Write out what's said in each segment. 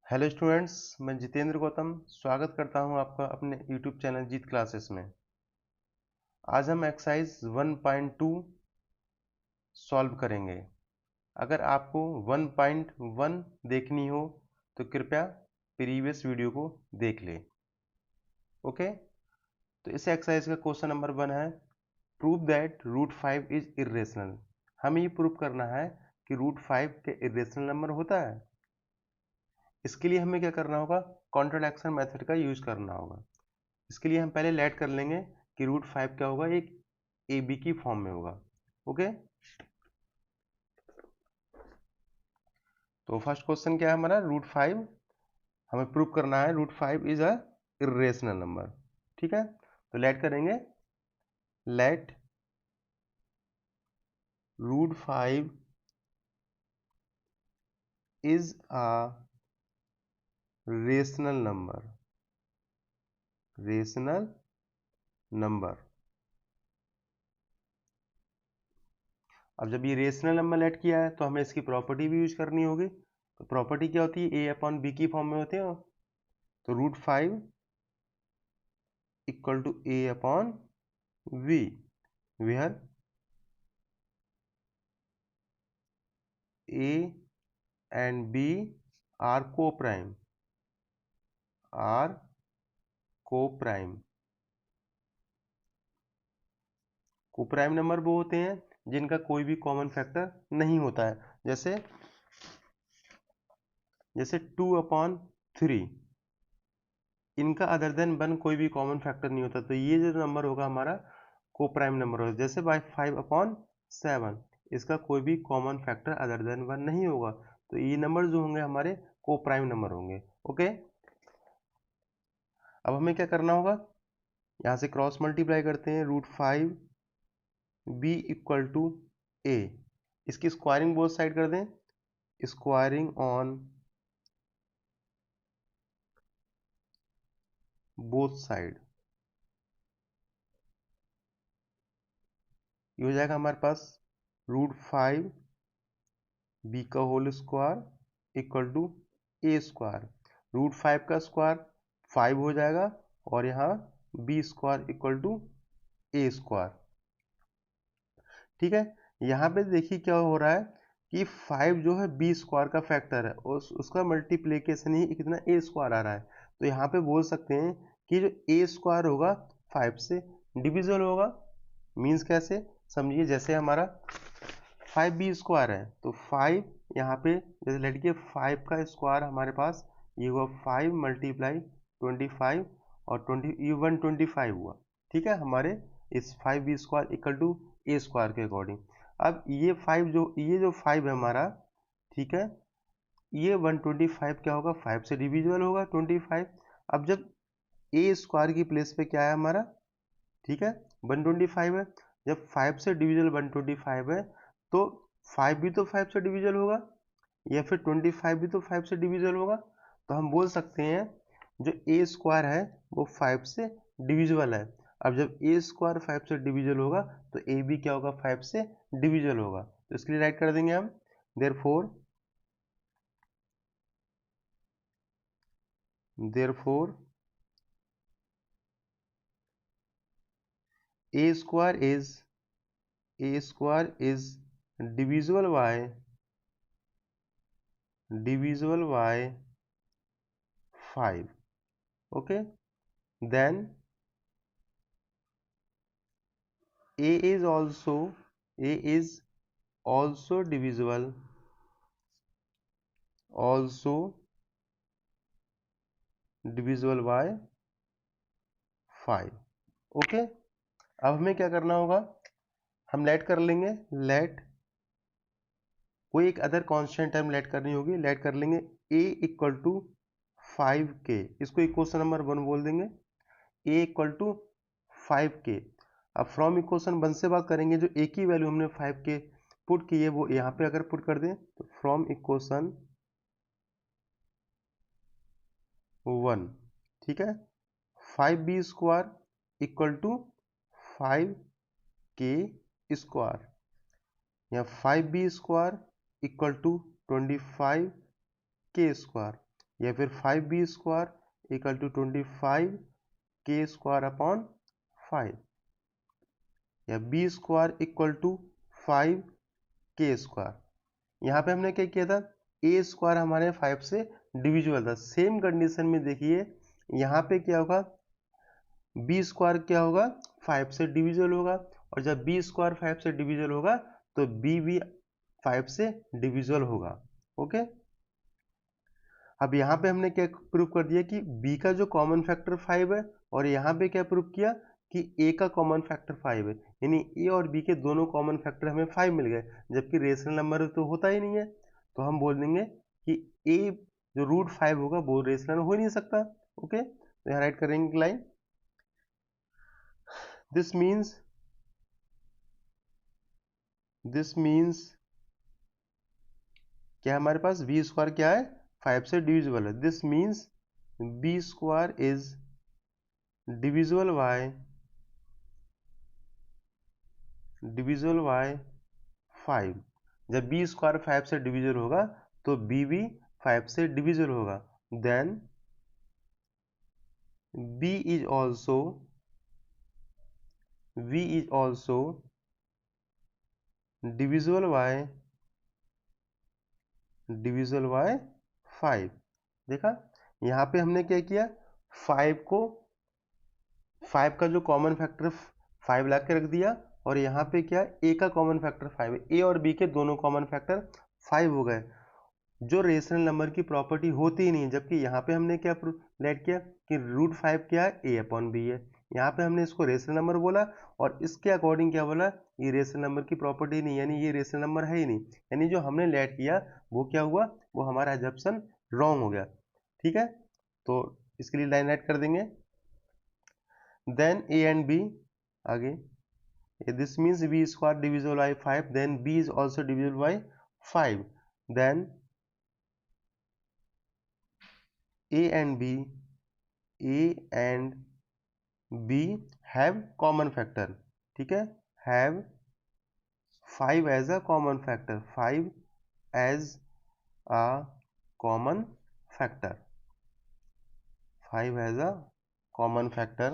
Hello students, मैं जितेंद्र गौतम स्वागत करता हूं आपका अपने यूट्यूब चैनल जीत क्लासेस में। आज हम एक्सरसाइज 1.2 सॉल्व करेंगे। अगर आपको 1.1 देखनी हो तो कृपया प्रीवियस वीडियो को देख लें। ओके, तो इस एक्सरसाइज का क्वेश्चन नंबर 1 है, prove that root 5 is irrational. हमें ये प्रूव करना है कि रूट 5 के इरेशनल नंबर होता है। इसके लिए हमें क्या करना होगा, कॉन्ट्रडिक्शन मेथड का यूज करना होगा। इसके लिए हम पहले लेट कर लेंगे कि रूट 5 क्या होगा, एक ए बी की फॉर्म में होगा। ओके, तो फर्स्ट क्वेश्चन क्या है हमारा, रूट 5 हमें प्रूव करना है root 5 is a irrational number. ठीक है, तो लेट करेंगे, let root 5 is a rational number, rational number. अब जब ये रेशनल नंबर लेट किया है तो हमें इसकी प्रॉपर्टी भी यूज करनी होगी। तो प्रॉपर्टी क्या होती है, ए अपॉन बी की फॉर्म में होते हैं। तो root 5 equal to A upon V, where A and B are co-prime, are co-prime। co-prime number वो होते हैं जिनका कोई भी कॉमन फैक्टर नहीं होता है। जैसे जैसे 2/3, इनका अदर देन 1 कोई भी कॉमन फैक्टर नहीं होता। तो ये जो नंबर होगा हमारा को-प्राइम नंबर होगा। जैसे बाय 5/7, इसका कोई भी कॉमन फैक्टर अदर देन 1 नहीं होगा। तो ये नंबर जो होंगे हमारे को-प्राइम नंबर होंगे। ओके, अब हमें क्या करना होगा, यहाँ से क्रॉस मल्टीप्लाई करते हैं, रूट 5 b इक्वल टू ए, इसकी स्क्वायरिंग बोथ साइड कर दें, स्क्वायरिंग ऑन बोथ साइड। ये हो जाएगा हमारे पास रूट 5 बी का whole square equal to A square. Root 5 का स्क्वायर 5 हो जाएगा और यहाँ B square equal to A square. ठीक है, यहाँ पे देखिए क्या हो रहा है कि 5 जो है बी स्क्वायर का फैक्टर है और उसका मल्टीप्लीकेशन ही कितना ए स्क्वायर आ रहा है। तो यहाँ पे बोल सकते हैं कि जो ए स्क्वायर होगा 5 से डिविजल होगा। मीन्स कैसे समझिए, जैसे हमारा 5 बी स्क्वायर है तो 5 यहाँ पे जैसे लेट के 5 का स्क्वायर हमारे पास ये हुआ 5 मल्टीप्लाई 25 और 125 हुआ। ठीक है, हमारे इस 5 B square equal to A square के अकॉर्डिंग। अब ये 5 है हमारा, ठीक है, ये 125 क्या होगा, 5 से डिविजिबल होगा 25। अब जब ए स्क्वायर की प्लेस पे क्या है हमारा, ठीक है, 125 है। जब 5 से डिविजल 125 है तो 5 भी तो 5 से डिविजल होगा या फिर 25 भी तो 5 से डिविजल होगा। तो हम बोल सकते हैं जो ए स्क्वायर है वो 5 से डिविजिबल है। अब जब ए स्क्वायर 5 से डिविजल होगा तो ए भी क्या होगा, 5 से डिविजल होगा। तो इसके लिए राइट कर देंगे हम, therefore A square is divisible by 5। okay, then a is also divisible by 5। Okay, अब हमें क्या करना होगा, हम लेट कर लेंगे, लेट कोई एक अदर कांस्टेंट टर्म लेट करनी होगी। लेट कर लेंगे a इक्वल टू 5k, इसको इक्वेशन नंबर 1 बोल देंगे। a equal to 5k। अब फ्रॉम इक्वेशन 1 से बात करेंगे, जो a की वैल्यू हमने 5k पुट की है वो यहाँ पे अगर पुट कर दें तो फ्रॉम इक्वेशन 1, ठीक है, 5b square equal to 5k square या 5b square equal to 25k square. या फिर 5b² equal to 25k² upon 5, या b² इक्वल टू 5k²। यहाँ पे हमने क्या किया था, a² हमारे 5 से डिविजिबल था। सेम कंडीशन में देखिए यहाँ पे क्या होगा, b² क्या होगा, 5 से डिविजिबल होगा, और जब b² 5 से डिविजिबल होगा तो b भी 5 से डिविजिबल होगा। ओके, अब यहाँ पे हमने क्या प्रूव कर दिया कि b का जो कॉमन फैक्टर 5 है, और यहाँ पे क्या प्रूव किया कि a का कॉमन फैक्टर 5 है, यानी a और b के दोनों कॉमन फैक्टर हमें 5 मिल गए, जबकि रेशनल नंबर तो होता ही नहीं है। तो हम बोल देंगे कि a जो √5 होगा वो रेशनल हो ही नहीं सकता। ओके, तो यहाँ राइट करेंगे लाइन, दिस मीन्स क्या हमारे पास b² क्या है, 5 से डिविजिबल है। This means b² is divisible by 5। जब b² 5 से डिविजिबल होगा तो b भी 5 से डिविजिबल होगा। Then b is also divisible by 5। देखा, यहाँ पे हमने क्या किया, 5 का जो कॉमन फैक्टर 5 ला के रख दिया, और यहाँ पे क्या, a का कॉमन फैक्टर 5 है, a और b के दोनों कॉमन फैक्टर 5 हो गए, जो रेशनल नंबर की प्रॉपर्टी होती ही नहीं। जबकि यहाँ पे हमने क्या लेट किया कि √5 क्या है, a/b है। यहाँ पे हमने इसको रेशनल नंबर बोला, और इसके अकॉर्डिंग क्या बोला, ये रेशनल नंबर की प्रॉपर्टी नहीं, यानी ये रेशनल नंबर है ही नहीं। यानी जो हमने लेट किया वो क्या हुआ, वो हमारा एजम्पशन रॉन्ग हो गया। ठीक है, तो इसके लिए लाइन ऐड कर देंगे। देन a एंड b, आगे this means b² divisible by 5, then b is also divisible by 5, then a and b have common factor। ठीक है, have 5 as a common factor, 5 as a common factor, 5 as a common factor।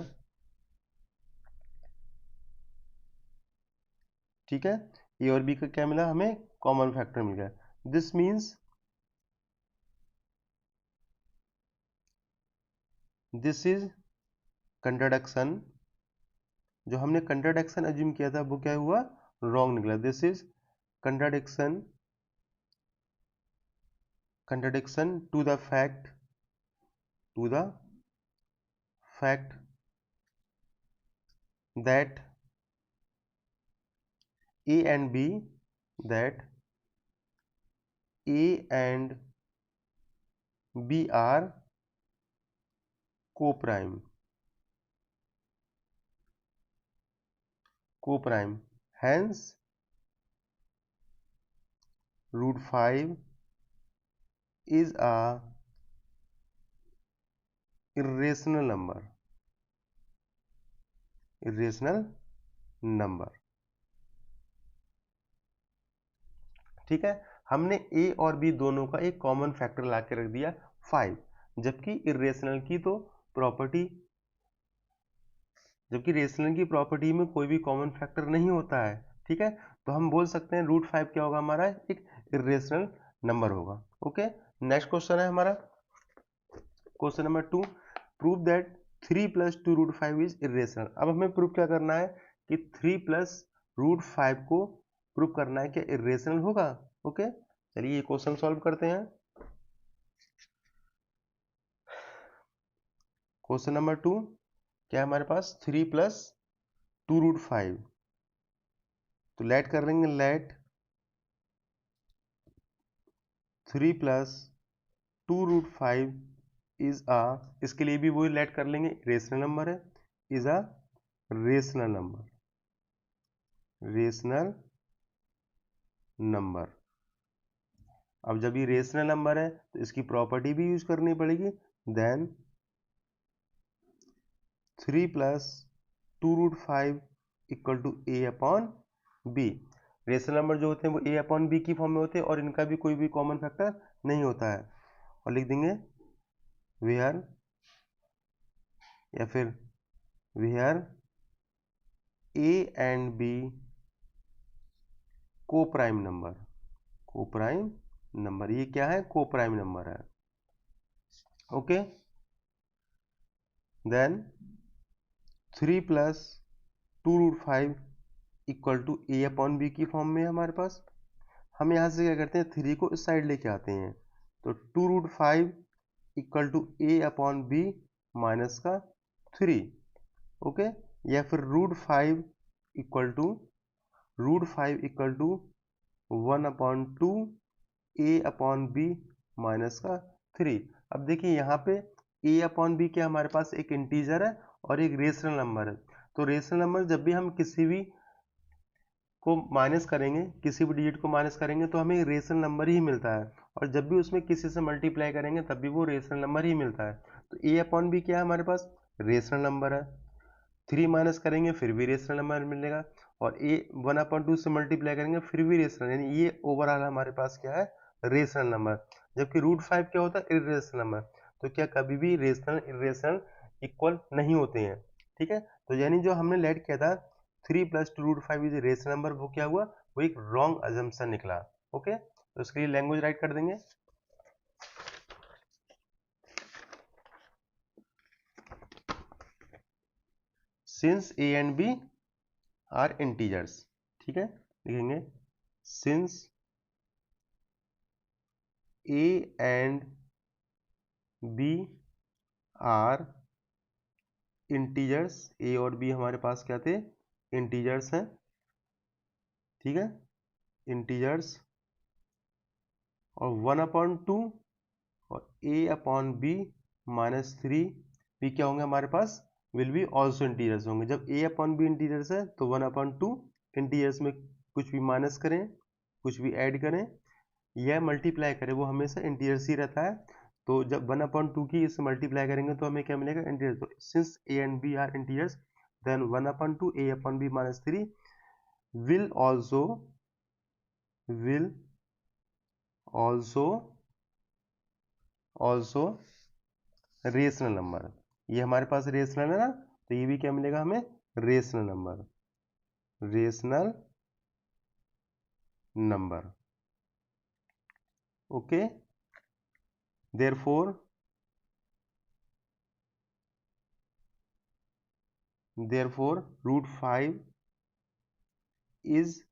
ठीक है, ए और B का क्या मिला, हमें common factor मिल गया। This means this is contradiction. जो हमने कंट्राडिक्शन अज्यूम किया था वो क्या हुआ, रॉन्ग निकला। This is contradiction to the fact that A and B are co-prime, hence √5 is a irrational number। ठीक है, हमने a और b दोनों का एक कॉमन फैक्टर ला के रख दिया 5, जबकि इरेशनल की प्रॉपर्टी में कोई भी कॉमन फैक्टर नहीं होता है। ठीक है, तो हम बोल सकते हैं √5 क्या होगा, हमारा एक इरेशनल नंबर होगा। ओके, नेक्स्ट क्वेश्चन है हमारा question number 2, prove that 3 + 2 √5 is irrational. अब हमें प्रूव क्या करना है कि 3 + √5 को प्रूव करना है क्या इरेशनल होगा। ओके, चलिए ये क्वेश्चन सॉल्व करते हैं। क्वेश्चन नंबर 2 क्या है हमारे पास, 3 + 2 √5। तो लेट कर लेंगे, लेट 3 + 2 √5 इज अ, इसके लिए भी वही लेट कर लेंगे, रेशनल नंबर है, इज अ रेशनल नंबर। अब जब ये रेशनल नंबर है तो इसकी प्रॉपर्टी भी यूज करनी पड़ेगी। Then 3 + 2 √5 equal to a/b। Rational number जो होते हैं वो a/b की फॉर्म में होते हैं, और इनका भी कोई भी कॉमन फैक्टर नहीं होता है। और लिख देंगे वेयर या फिर where A and B coprime number, coprime number, ये क्या है, को प्राइम नंबर है। Okay, then 3 plus 2√5 equal to A upon B की फॉर्म में है हमारे पास। हम यहाँ से क्या करते हैं, 3 को इस साइड लेके आते हैं, तो 2√5 equal to A upon B minus का 3। ओके, या फिर √5 equal to 1/2 A upon B minus का 3। अब देखिए यहाँ पे ए अपॉन बी क्या हमारे पास एक इंटीजर है और एक रेशनल नंबर है। तो रेशनल नंबर जब भी हम किसी भी को माइनस करेंगे, किसी भी डिजिट को माइनस करेंगे तो हमें रेशनल नंबर ही मिलता है, और जब भी उसमें किसी से मल्टीप्लाई करेंगे तब भी वो रेशनल नंबर ही मिलता है। तो ए अपॉन बी क्या है हमारे पास, रेशनल नंबर है। 3 माइनस करेंगे फिर भी रेशनल नंबर मिलेगा, और ए 1/2 से मल्टीप्लाई करेंगे फिर भी रेशनल, यानी ये ओवरऑल हमारे पास क्या है, रेशनल नंबर। जबकि √5 क्या होता है, इरेशनल नंबर। तो क्या कभी भी रेशनल इरेशनल इक्वल नहीं होते हैं। ठीक है, तो यानी जो हमने लेट किया था 3 प्लस 2√5 इज रेशनल नंबर, वो क्या हुआ, वो एक रॉन्ग अजम्पशन निकला। ओके, तो उसके लिए लैंग्वेज राइट कर देंगे, since A and B are integers. ठीक है, लिखेंगे since A and B are integers, A और बी हमारे पास क्या थे, इंटीजर्स हैं। ठीक है, इंटीजर्स, और 1/2 और ए अपॉन बी माइनस 3 भी क्या होंगे हमारे पास, विल बी ऑल्सो इंटीजर्स होंगे। जब ए अपॉन बी इंटीजर्स है तो 1/2 इंटीजर्स में कुछ भी माइनस करें, कुछ भी ऐड करें या मल्टीप्लाई करें, वो हमेशा इंटीजर्स ही रहता है। तो जब 1/2 की इससे मल्टीप्लाई करेंगे तो हमें क्या मिलेगा, इंटीजर्स। तो since A and B are integers then 1/2 A upon B minus 3 will also rational number. ये हमारे पास रेशनल है ना, तो ये भी क्या मिलेगा हमें, rational number, rational number. Okay, therefore √5 is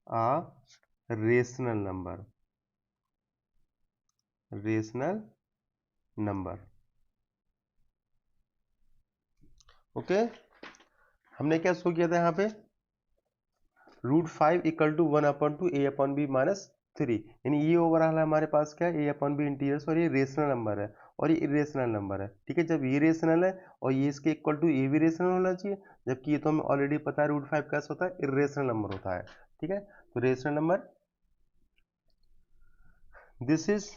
a rational number, rational number। Okay, हमने क्या शो किया था यहाँ पे, √5 equal to 1/2 A upon B minus 3, यानी ये ओवरऑल हमारे पास क्या है, ए अपॉन बी इंटीजर्स, और ये रेशनल नंबर है और ये इरेशनल नंबर है। ठीक है, जब ये रेशनल है और ये इसके इक्वल टू ए भी रेशनल होना चाहिए, जबकि ये तो हमें ऑलरेडी पता है √5 कैसा होता है, इरेशनल नंबर होता है। ठीक है, तो rational number, this is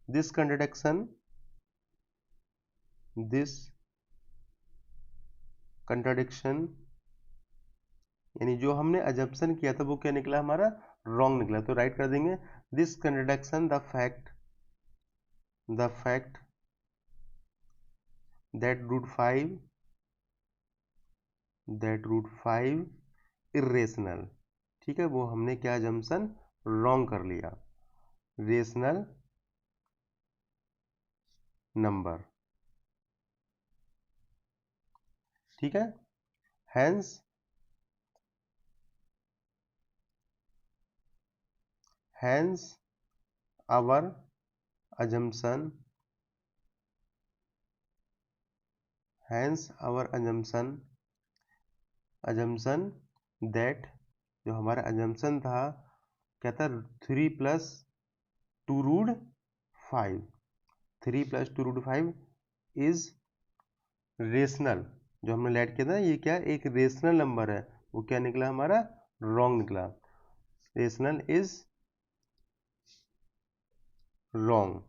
this contradiction, this contradiction, यानी जो हमने अजम्पशन किया था वो क्या निकला हमारा, रॉन्ग निकला। तो राइट कर देंगे, this contradiction the fact that √5 irrational। ठीक है, वो हमने क्या अजम्पशन रॉन्ग कर लिया, रेशनल नंबर। ठीक है, हैंस आवर assumption that, जो हमारा अजम्पशन था क्या था, 3 प्लस 2√5 इज रेशनल, जो हमने लेट किया था ये क्या एक रेशनल नंबर है, वो क्या निकला हमारा, रॉन्ग निकला। रेशनल इज रॉन्ग,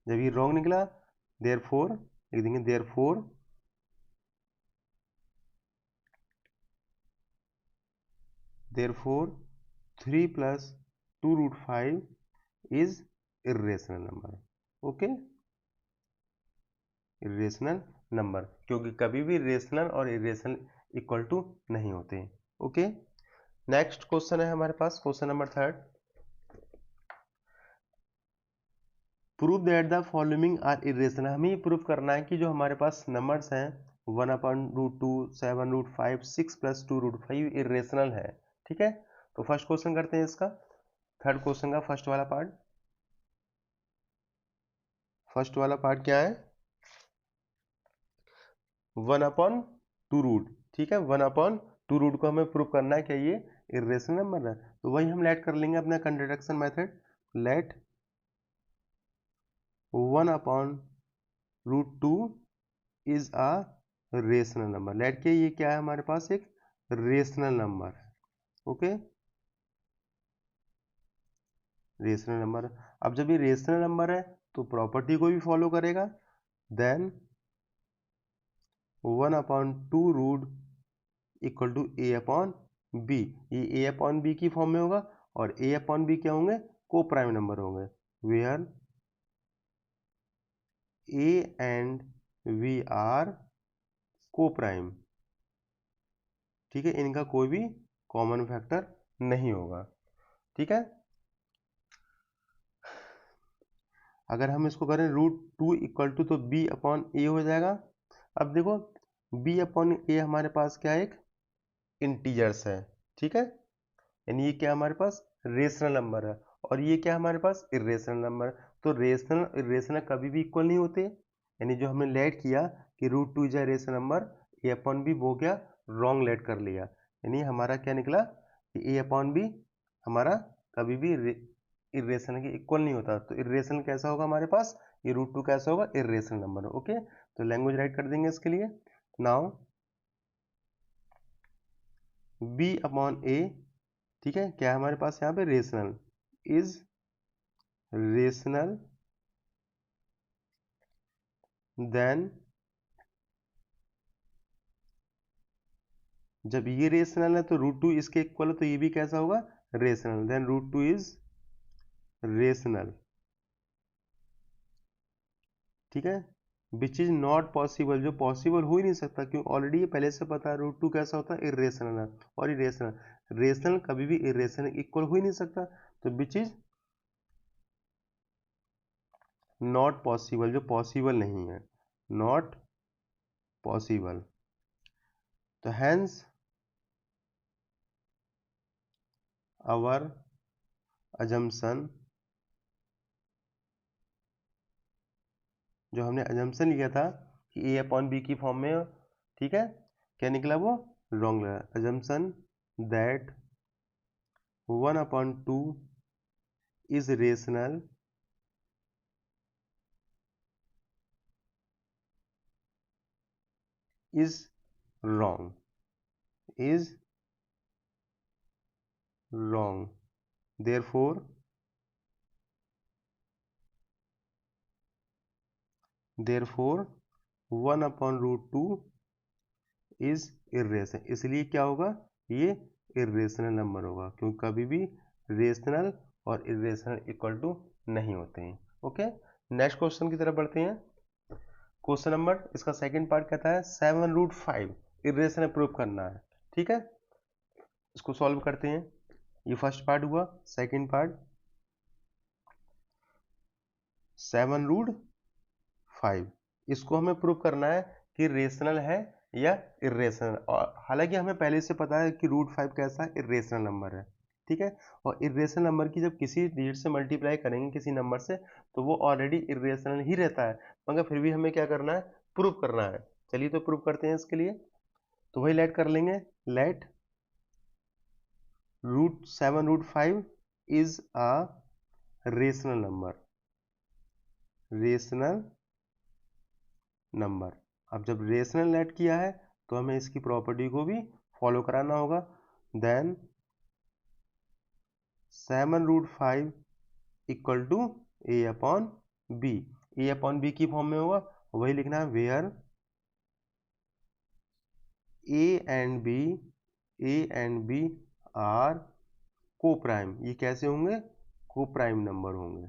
जब ये रॉन्ग निकला देयरफॉर लिख देंगे, therefore 3 plus 2√5 is irrational number. Okay, irrational number, क्योंकि कभी भी रेशनल और इरेशनल इक्वल टू नहीं होते। ओके, नेक्स्ट क्वेश्चन है हमारे पास, question number 3। Prove that the following are irrational. हमें ये प्रूव करना है कि जो हमारे पास नंबर्स हैं 1/√2, 7√5, 6+2√5 इरेशनल है। ठीक है, तो फर्स्ट क्वेश्चन करते हैं इसका, थर्ड क्वेश्चन का फर्स्ट वाला पार्ट। फर्स्ट वाला पार्ट क्या है, 1/2√। ठीक है, 1/2√2 को हमें प्रूव करना है कि ये इरेशनल नंबर है। तो वही हम लेट कर लेंगे अपना contradiction method, let 1/√2 is a rational number. Let के ये क्या है हमारे पास, एक रेशनल नंबर है। Okay, rational number. अब जब ये रेशनल नंबर है तो प्रॉपर्टी को भी फॉलो करेगा, देन 1/2 इक्वल टू a/b। ये a/b की फॉर्म में होगा, और a/b क्या होंगे, को प्राइम नंबर होंगे, where a and v are coprime. ठीक है, इनका कोई भी कॉमन फैक्टर नहीं होगा। ठीक है, अगर हम इसको करें √2 इक्वल टू, तो b/a हो जाएगा। अब देखो b/a हमारे पास क्या है, एक इंटीजर्स है। ठीक है, यानी ये क्या हमारे पास रेशनल नंबर है, और ये क्या हमारे पास इरेशनल नंबर। तो रेशनल इरेशनल कभी भी इक्वल नहीं होते, यानी जो हमने लेट किया कि √2 is a rational number, a/b वो क्या रॉन्ग लेट कर लिया, यानी हमारा क्या निकला कि a/b हमारा कभी भी इरेशनल के इक्वल नहीं होता। तो इरेशनल कैसा होगा हमारे पास, ये √2 कैसा होगा, इरेशनल नंबर। ओके, तो लैंग्वेज राइट कर देंगे इसके लिए। नाउ b/a, ठीक है, क्या है हमारे पास यहाँ पे, रेशनल, इज रेशनल देन, जब ये रेशनल है तो √2 इसके इक्वल है, तो ये भी कैसा होगा, रेशनल, देन √2 इज रेशनल। ठीक है, विच इज नॉट पॉसिबल, जो पॉसिबल हो ही नहीं सकता, क्यों, ऑलरेडी ये पहले से पता है √2 कैसा होता है, इरेशनल है, और इरेशनल रेशनल कभी भी इरेशनल इक्वल हो ही नहीं सकता। तो विच इज नॉट पॉसिबल, जो पॉसिबल नहीं है, नॉट पॉसिबल। तो हैंस आवर अजम्पशन, जो हमने अजम्पशन लिया था कि a/b की फॉर्म में, ठीक है, क्या निकला, वो रॉन्ग लगा। Assumption that 1/2 is rational is wrong, is wrong, therefore 1/√2 is irrational. इसलिए क्या होगा, ये इरेशनल नंबर होगा, क्योंकि कभी भी रेशनल और इरेशनल इक्वल टू नहीं होते हैं। ओके, नेक्स्ट क्वेश्चन की तरफ बढ़ते हैं। क्वेश्चन नंबर इसका सेकंड पार्ट कहता है 7√5 इरेशनल प्रूव करना है। ठीक है, इसको सॉल्व करते हैं। ये फर्स्ट पार्ट हुआ, सेकंड पार्ट 7√5, इसको हमें प्रूव करना है कि रेशनल है या इरेशनल। और हालांकि हमें पहले से पता है कि √5 कैसा इरेशनल नंबर है। ठीक है, और इरेशनल नंबर की जब किसी डिजिट से मल्टीप्लाई करेंगे किसी नंबर से, तो वो ऑलरेडी इरेशनल ही रहता है, मगर फिर भी हमें क्या करना है, प्रूव करना है। चलिए तो प्रूव करते हैं इसके लिए, तो वही लेट कर लेंगे, let 7√5 is a rational number, rational number. अब जब रेशनल लेट किया है तो हमें इसकी प्रॉपर्टी को भी फॉलो कराना होगा, then 7√5 equal to a/b। a/b की फॉर्म में होगा, वही लिखना है, where a and b are coprime. ये कैसे होंगे, को प्राइम नंबर होंगे।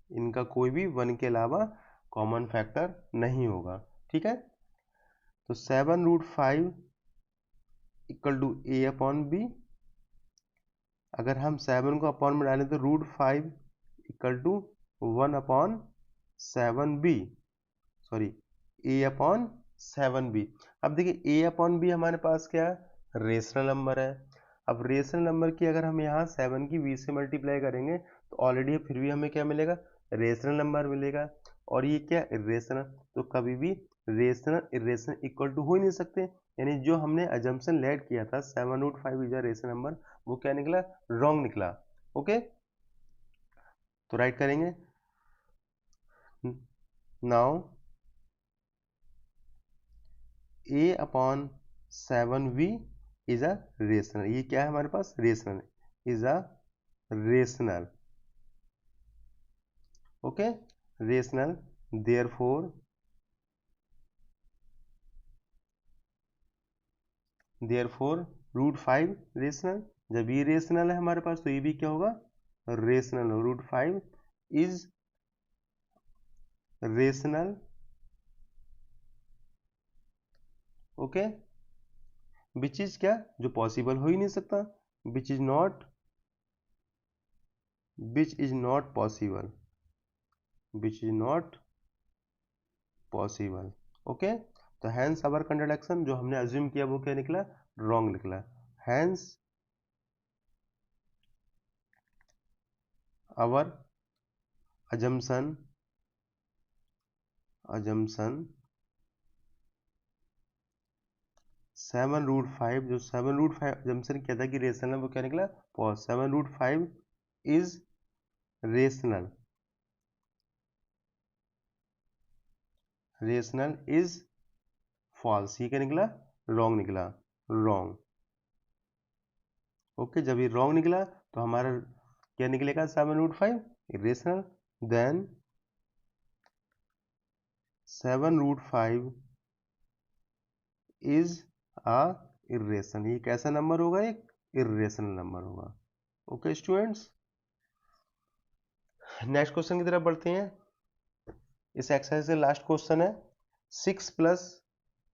इनका कोई भी 1 के अलावा कॉमन फैक्टर नहीं होगा। ठीक है, तो 7√5 equal to A upon B. अगर हम 7 को अपॉन में डालें तो √5 equal to 1/7b, sorry A upon 7b। अब देखिए ए अपॉन बी हमारे पास क्या है, रेशनल नंबर है। अब रेशनल नंबर की अगर हम यहाँ 7 की b से मल्टीप्लाई करेंगे तो ऑलरेडी फिर भी हमें क्या मिलेगा, रेशनल नंबर मिलेगा। और ये क्या इरेशनल, तो कभी भी रेशनल इरेशनल इक्वल टू हो ही नहीं सकते। यानी जो हमने अजम्पशन लेट किया था 7√5 इज अ रेशनल नंबर, वो क्या निकला, रॉन्ग निकला। ओके, तो राइट करेंगे now a upon 7v is a rational. ये क्या है हमारे पास, rational, is a rational. Okay, rational, therefore √5 rational. जब ये रेशनल है हमारे पास तो ये भी क्या होगा, rational. √5 is rational. Okay, which is क्या, जो पॉसिबल हो ही नहीं सकता, विच is not possible, which is not possible. Okay, तो हैंस अवर कंट्राडिक्शन, जो हमने अज्यूम किया वो क्या निकला, रॉन्ग निकला। हैंस अवर अजम्पशन 7√5, जो 7√5 अजम्पशन किया था कि रेशनल, वो क्या निकला, pause. 7√5 is rational, rational is false. ये क्या निकला, रॉन्ग निकला, रॉन्ग। ओके, जब ये रॉन्ग निकला तो हमारा क्या निकलेगा, 7√5 irrational. Then 7√5 is a irrational. ये कैसा नंबर होगा, एक इरेशनल नंबर होगा। ओके स्टूडेंट्स, नेक्स्ट क्वेश्चन की तरफ बढ़ते हैं। इस एक्सरसाइज से लास्ट क्वेश्चन है, 6 प्लस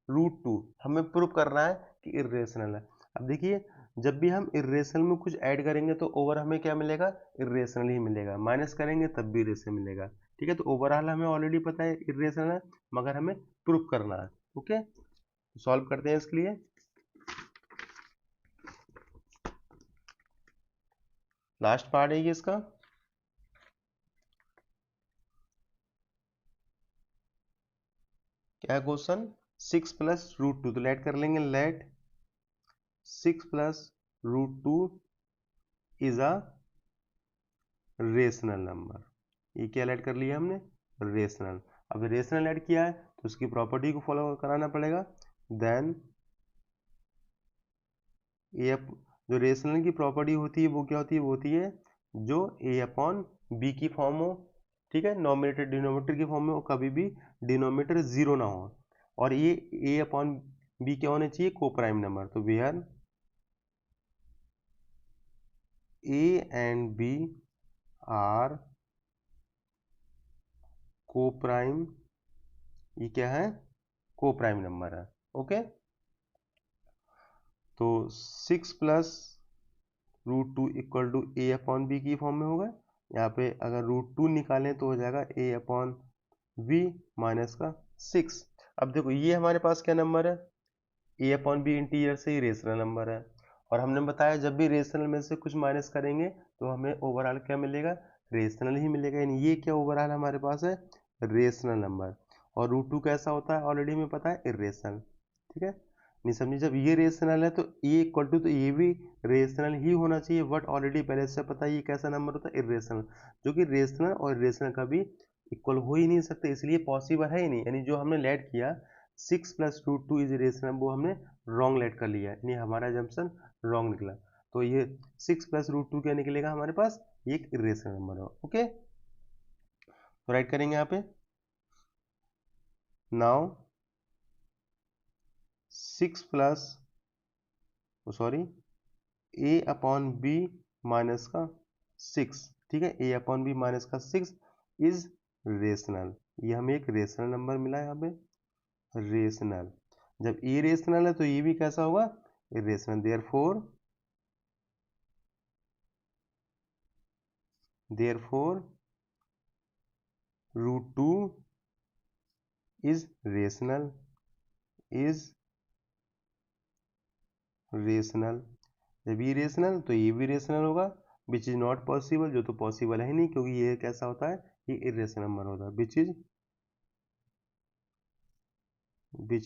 √2 हमें प्रूव करना है कि इरेशनल है। अब देखिए, जब भी हम इरेशनल में कुछ ऐड करेंगे तो ओवर हमें क्या मिलेगा, इरेशनल ही मिलेगा। माइनस करेंगे तब भी इरेशनल मिलेगा। ठीक है, तो ओवरऑल हमें ऑलरेडी पता है इरेशनल है, मगर हमें प्रूव करना है। ओके, सॉल्व करते हैं इसके लिए। लास्ट पार्ट है ये इसका। क्या है क्वेश्चन, 6 प्लस √2, तो लेट कर लेंगे, let 6 plus √2 is a rational number. ये क्या ऐड कर लिया हमने, रेशनल। अब रेशनल ऐड किया है तो उसकी प्रॉपर्टी को फॉलो कराना पड़ेगा। देन ए, जो रेशनल की प्रॉपर्टी होती है वो क्या होती है, वो होती है जो ए अपॉन बी की फॉर्म हो। ठीक है, नॉमिनेटर डिनोमिनेटर की फॉर्म में हो, कभी भी डिनोमिनेटर जीरो ना हो। और ये ए अपॉन बी क्या होने चाहिए, को प्राइम नंबर। तो where A and B are coprime, ये क्या है, को प्राइम नंबर है। ओके, तो 6 plus √2 equal to A upon B की फॉर्म में होगा। यहाँ पे अगर √2 निकालें तो हो जाएगा ए अपॉन बी माइनस का 6। अब देखो ये हमारे पास क्या नंबर है, ए अपॉन बी इंटीजर से ही रेशनल नंबर है। और हमने बताया जब भी रेशनल में से कुछ माइनस करेंगे तो हमें ओवरऑल क्या मिलेगा, रेशनल ही मिलेगा। यानी ये क्या ओवरऑल हमारे पास है, रेशनल नंबर। और √2 कैसा होता है ऑलरेडी हमें पता है, इरेशनल। ठीक है, नहीं समझी, जब ये रेशनल है तो ए इक्वल टू, तो ये भी रेशनल ही होना चाहिए। बट ऑलरेडी पहले से पता है ये कैसा नंबर होता है, इरेशनल। जो कि रेशनल और इरेशनल कभी इक्वल हो ही नहीं सकते, इसलिए पॉसिबल है ही नहीं। यानी जो हमने लेट किया 6 प्लस √2 इज रेशनल, वो हमने रॉन्ग लेट कर लिया, यानी हमारा जम्पशन रॉन्ग निकला। तो ये 6 प्लस √2 क्या निकलेगा हमारे पास, ये एक इरेशनल नंबर हो। ओके, तो राइट करेंगे यहाँ पे, now 6 plus, sorry, A upon B minus का 6। ठीक है, ए अपॉन बी माइनस का 6 इज रेशनल। ये हमें एक रेशनल नंबर मिला है यहाँ पे, रेशनल। जब ये रेशनल है तो ये भी कैसा होगा, irrational. Therefore √2 is rational, is rational. जब ये रेशनल तो ये भी रेशनल होगा, विच इज नॉट पॉसिबल, जो तो पॉसिबल है ही नहीं, क्योंकि ये कैसा होता है, ये इरेशनल नंबर होता है, which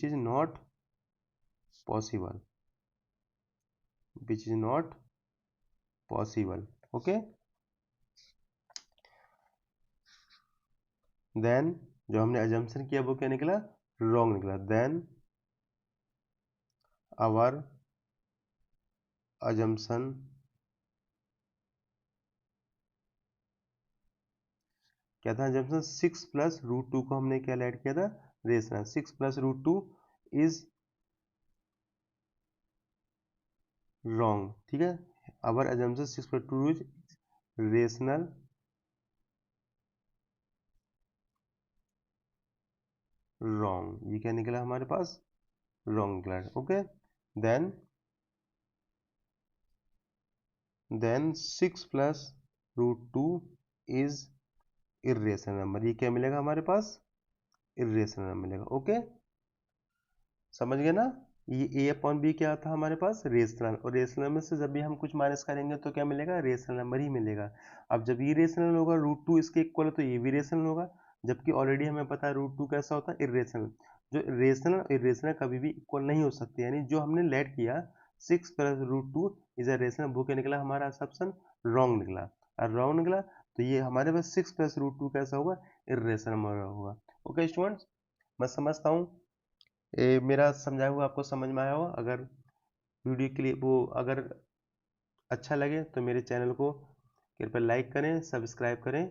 is not possible, which is not possible. Okay, then जो हमने अजम्पशन किया वो क्या निकला, रॉन्ग निकला। देन आवर अजम्पशन क्या था, अजम्पशन 6 + √2 को हमने क्या ऐड किया था, रेशनल। 6 + √2 इज रॉन्ग, ठीक है। Our assumption 6 + 2 is rational, wrong. ये क्या निकला हमारे पास, रॉन्ग निकला। Okay, then 6 + √2 is irrational number. ये क्या मिलेगा हमारे पास, इरेशनल नंबर मिलेगा। ओके, समझ गए ना। ये a/b क्या था हमारे पास, रेशनल, और रेशनल में से जब भी हम कुछ माइनस करेंगे तो क्या मिलेगा, रेशनल नंबर ही मिलेगा। अब जब ये रेशनल होगा, √2 इसके इक्वल है, तो ये भी रेशनल होगा, जबकि ऑलरेडी हमें पता है √2 कैसा होता है, इरेशनल। जो रेशनल और इरेशनल कभी भी इक्वल नहीं हो सकते, यानी जो हमने लेट किया 6 + √2 इज अ रेशनल, वो क्या निकला हमारा असम्पशन, रॉन्ग निकला। और रॉन्ग निकला तो ये हमारे पास 6 + √2 कैसा होगा, इरेशनल नंबर होगा। ओके स्टूडेंट्स, मैं समझता हूँ मेरा समझाया हुआ आपको समझ में आया हो। अगर वीडियो के लिए वो अगर अच्छा लगे तो मेरे चैनल को कृपया लाइक करें, सब्सक्राइब करें